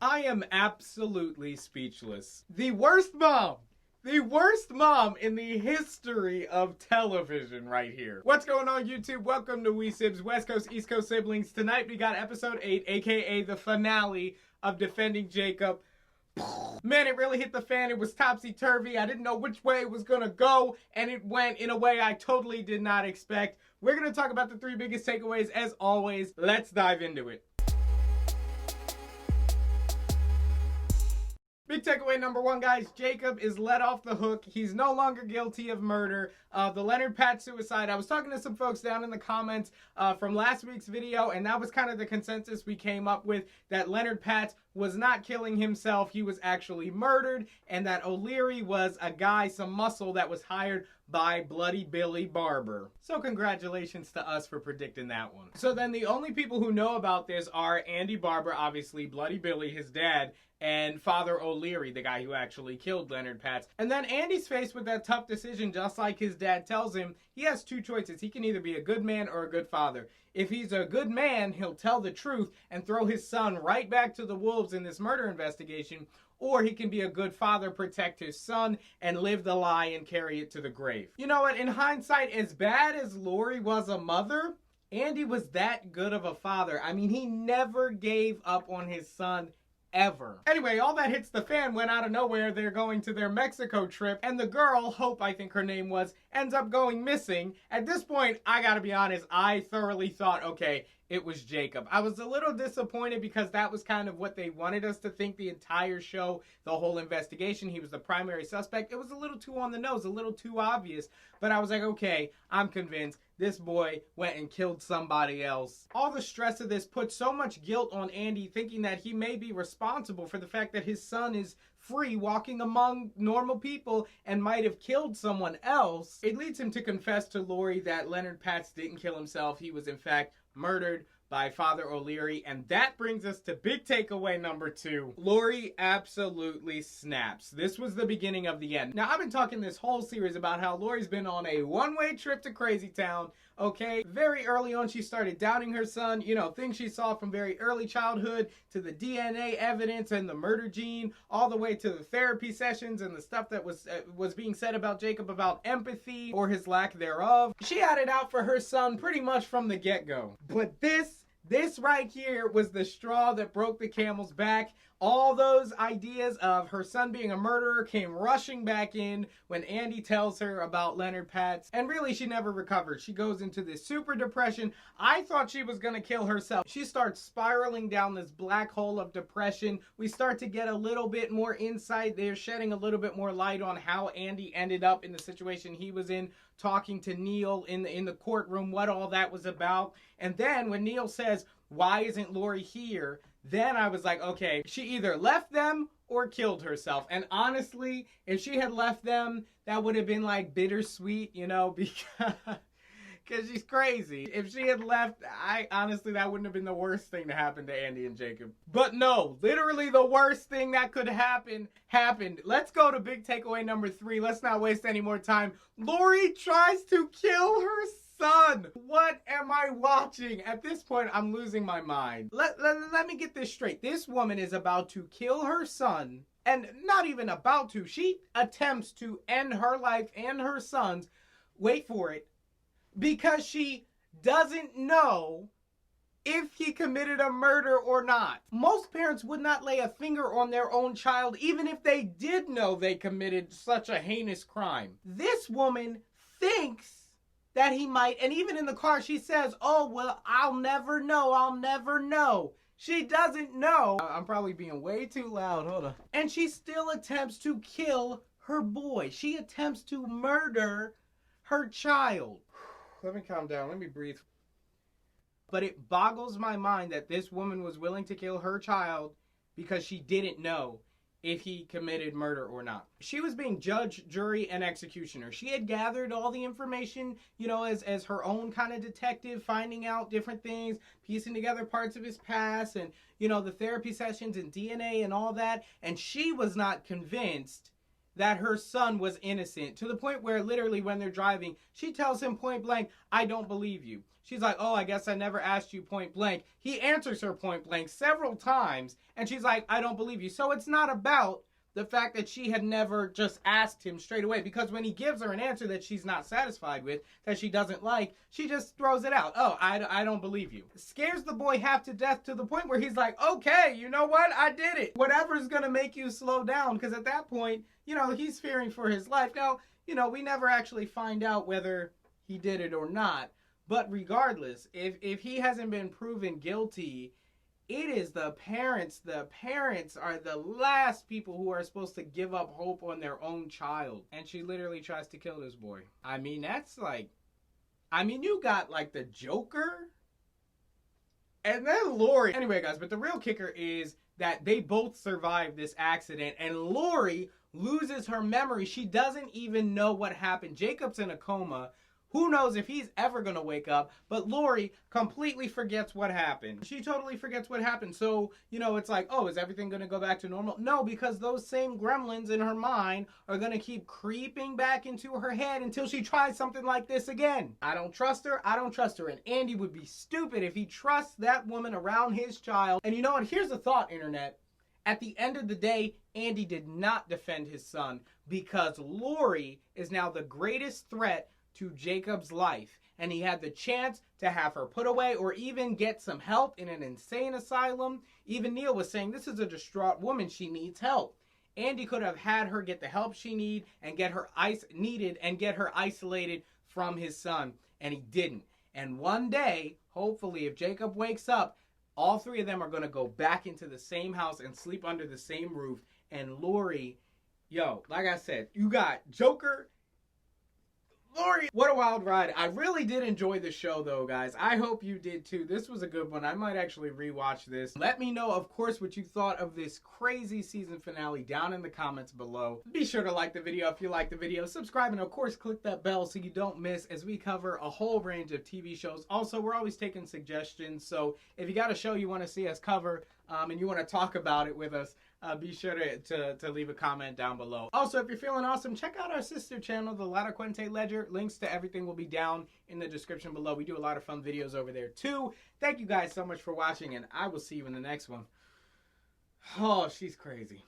I am absolutely speechless. The worst mom in the history of television right here. What's going on, YouTube? Welcome to SIBZ, West Coast, East Coast siblings. Tonight we got episode 8, aka the finale of Defending Jacob. Man, it really hit the fan. It was topsy-turvy. I didn't know which way it was gonna go, and it went in a way I totally did not expect. We're gonna talk about the 3 biggest takeaways as always. Let's dive into it. Big takeaway number 1, guys. Jacob is let off the hook. He's no longer guilty of murder. The Leonard Pat suicide. I was talking to some folks down in the comments from last week's video, and that was kind of the consensus we came up with, that Leonard Pat was not killing himself. He was actually murdered, and that O'Leary was a guy, some muscle that was hired by Bloody Billy Barber. So congratulations to us for predicting that one. So then the only people who know about this are Andy Barber, obviously, Bloody Billy, his dad, and Father O'Leary, the guy who actually killed Leonard Patz. And then Andy's faced with that tough decision, just like his dad tells him. He has 2 choices. He can either be a good man or a good father. If he's a good man, he'll tell the truth and throw his son right back to the wolves in this murder investigation, or he can be a good father, protect his son, and live the lie and carry it to the grave. You know what? In hindsight, as bad as Lori was a mother, Andy was that good of a father. I mean, he never gave up on his son, ever. Anyway, all that hits the fan when out of nowhere they're going to their Mexico trip, and the girl, Hope I think her name was, ends up going missing. At this point, I gotta be honest, I thoroughly thought, okay, it was Jacob. I was a little disappointed because that was kind of what they wanted us to think the entire show, the whole investigation. He was the primary suspect. It was a little too on the nose, a little too obvious, but I was like, okay, I'm convinced this boy went and killed somebody else. All the stress of this put so much guilt on Andy, thinking that he may be responsible for the fact that his son is free, walking among normal people, and might have killed someone else. It leads him to confess to Lori that Leonard Patz didn't kill himself. He was in fact murdered by Father O'Leary, and that brings us to big takeaway number 2. Lori absolutely snaps. This was the beginning of the end. Now, I've been talking this whole series about how Lori's been on a one-way trip to Crazy Town, okay? Very early on, she started doubting her son, you know, things she saw from very early childhood to the DNA evidence and the murder gene, all the way to the therapy sessions and the stuff that was being said about Jacob about empathy or his lack thereof. She had it out for her son pretty much from the get-go. But this right here was the straw that broke the camel's back. All those ideas of her son being a murderer came rushing back in when Andy tells her about Leonard Patz. And really, she never recovered. She goes into this super depression. I thought she was going to kill herself. She starts spiraling down this black hole of depression. We start to get a little bit more insight. They're shedding a little bit more light on how Andy ended up in the situation he was in, talking to Neil in the courtroom, what all that was about. And then when Neil says, "Why isn't Lori here?" then I was like, okay, she either left them or killed herself. And honestly, if she had left them, that would have been like bittersweet, you know, because she's crazy. If she had left, honestly, that wouldn't have been the worst thing to happen to Andy and Jacob. But no, literally the worst thing that could happen happened. Let's go to big takeaway number 3. Let's not waste any more time. Lori tries to kill her son. What am I watching? At this point, I'm losing my mind. Let me get this straight. This woman is about to kill her son, and not even about to. She attempts to end her life and her son's, wait for it, because she doesn't know if he committed a murder or not. Most parents would not lay a finger on their own child, even if they did know they committed such a heinous crime. This woman thinks that he might, and even in the car she says, oh, well, I'll never know, I'll never know. She doesn't know. I'm probably being way too loud, hold on. And she still attempts to kill her boy. She attempts to murder her child. Let me calm down, let me breathe. But it boggles my mind that this woman was willing to kill her child because she didn't know if he committed murder or not. She was being judge, jury, and executioner. She had gathered all the information, you know, as her own kind of detective, finding out different things, piecing together parts of his past, and, you know, the therapy sessions and DNA and all that. And she was not convinced that her son was innocent, to the point where literally when they're driving, she tells him point blank, I don't believe you. She's like, oh, I guess I never asked you point blank. He answers her point blank several times, and she's like, I don't believe you. So it's not about the fact that she had never just asked him straight away, because when he gives her an answer that she's not satisfied with, that she doesn't like, she just throws it out. Oh, I don't believe you. It scares the boy half to death, to the point where he's like, okay, you know what? I did it. Whatever's going to make you slow down, because at that point, you know, he's fearing for his life. Now, you know, we never actually find out whether he did it or not. But regardless, if he hasn't been proven guilty, it is the parents. The parents are the last people who are supposed to give up hope on their own child. And she literally tries to kill this boy. I mean, that's like, I mean, you got like the Joker and then Lori. Anyway, guys, but the real kicker is that they both survived this accident, and Lori loses her memory. She doesn't even know what happened. Jacob's in a coma. Who knows if he's ever going to wake up, but Lori completely forgets what happened. She totally forgets what happened. So, you know, it's like, oh, is everything going to go back to normal? No, because those same gremlins in her mind are going to keep creeping back into her head until she tries something like this again. I don't trust her. I don't trust her. And Andy would be stupid if he trusts that woman around his child. And you know what? Here's the thought, internet. At the end of the day, Andy did not defend his son, because Lori is now the greatest threat to Jacob's life, and he had the chance to have her put away or even get some help in an insane asylum. Even Neil was saying, this is a distraught woman, she needs help. Andy could have had her get the help she needed and get her isolated from his son, and he didn't. And one day, hopefully, if Jacob wakes up, all three of them are going to go back into the same house and sleep under the same roof. And Lori, yo, like I said, you got Joker, Lori. What a wild ride. I really did enjoy the show, though, guys. I hope you did, too. This was a good one. I might actually rewatch this. Let me know, of course, what you thought of this crazy season finale down in the comments below. Be sure to like the video if you like the video. Subscribe, and, of course, click that bell so you don't miss as we cover a whole range of TV shows. Also, we're always taking suggestions, so if you got a show you want to see us cover and you want to talk about it with us, be sure to leave a comment down below. Also, if you're feeling awesome, check out our sister channel, The La Quente Ledger. Links to everything will be down in the description below. We do a lot of fun videos over there too. Thank you guys so much for watching, and I will see you in the next one. Oh, she's crazy.